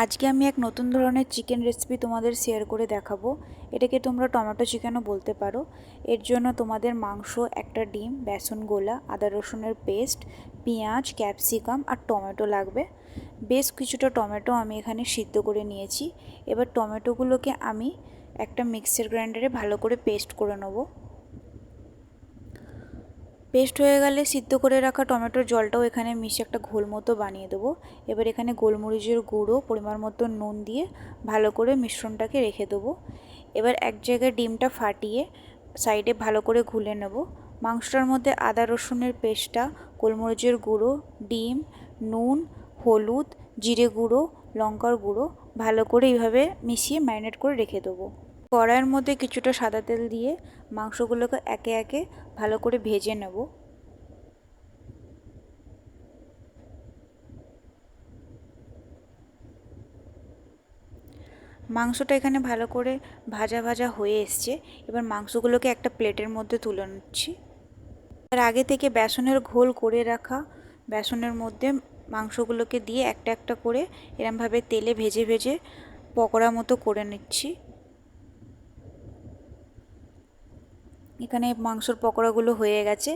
আজকে আমি এক নতুন ধরনের চিকেন রেসিপি তোমাদের শেয়ার করে দেখাবো। এটাকে তোমরা টমেটো চিকেনও বলতে পারো। এর জন্য তোমাদের মাংস, একটা ডিম, বেসন গোলা, আদা রসুনের পেস্ট, পেঁয়াজ, ক্যাপসিকাম আর টমেটো লাগবে। বেশ কিছুটা টমেটো আমি এখানে সিদ্ধ করে নিয়েছি। এবার টমেটোগুলোকে আমি একটা মিক্সার গ্রাইন্ডারে ভালো করে পেস্ট করে নেবো। পেস্ট হয়ে গেলে সিদ্ধ করে রাখা টমেটোর জলটাও এখানে মিশিয়ে একটা ঘোল মতো বানিয়ে দেবো। এবার এখানে গোলমরিচের গুঁড়ো, পরিমাণ মতো নুন দিয়ে ভালো করে মিশ্রণটাকে রেখে দেবো। এবার এক জায়গায় ডিমটা ফাটিয়ে সাইডে ভালো করে গুলে নেব। মাংসটার মধ্যে আদা রসুনের পেস্টটা, গোলমরিচের গুঁড়ো, ডিম, নুন, হলুদ, জিরে গুঁড়ো, লঙ্কার গুঁড়ো ভালো করে এইভাবে মিশিয়ে ম্যারিনেট করে রেখে দেবো। কড়াইয়ের মধ্যে কিছুটা সাদা তেল দিয়ে মাংসগুলোকে একে একে ভালো করে ভেজে নেব। মাংসটা এখানে ভালো করে ভাজা ভাজা হয়ে এসছে। এবার মাংসগুলোকে একটা প্লেটের মধ্যে তুলে নিচ্ছি। আর আগে থেকে বেসনের ঘোল করে রাখা বেসনের মধ্যে মাংসগুলোকে দিয়ে একটা একটা করে এরমভাবে তেলে ভেজে ভেজে পকোড়া মতো করে নিচ্ছি। এখানে মাংসর পকোড়াগুলো হয়ে গেছে।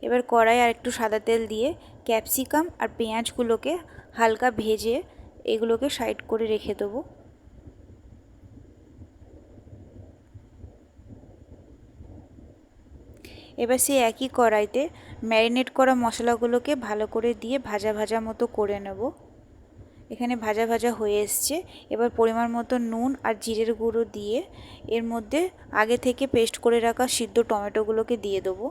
এবার কড়াই আর একটু সাদা তেল দিয়ে ক্যাপসিকাম আর পেঁয়াজগুলোকে হালকা ভেজে এগুলোকে সাইড করে রেখে দেবো। এবার সেই একই কড়াইতে ম্যারিনেট করা মশলাগুলোকে ভালো করে দিয়ে ভাজা ভাজা মতো করে নেব। এখানে ভাজা ভাজা হয়ে এসছে। এবার পরিমাণ মতো নুন আর জিরের গুঁড়ো দিয়ে এর মধ্যে আগে থেকে পেস্ট করে রাখা সিদ্ধ টমেটোগুলোকে দিয়ে দেবো।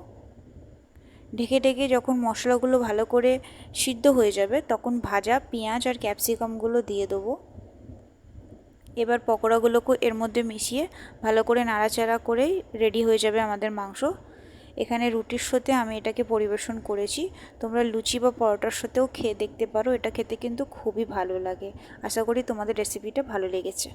ঢেকে ঢেকে যখন মশলাগুলো ভালো করে সিদ্ধ হয়ে যাবে তখন ভাজা পেঁয়াজ আর ক্যাপসিকামগুলো দিয়ে দেবো। এবার পকোড়াগুলোকে এর মধ্যে মিশিয়ে ভালো করে নাড়াচাড়া করেই রেডি হয়ে যাবে আমাদের মাংস। এখানে রুটির সাথে আমি এটাকে পরিবেশন করেছি। তোমরা লুচি বা পরোটার সাথেও খেয়ে দেখতে পারো। এটা খেতে কিন্তু খুবই ভালো লাগে। আশা করি তোমাদের রেসিপিটা ভালো লেগেছে।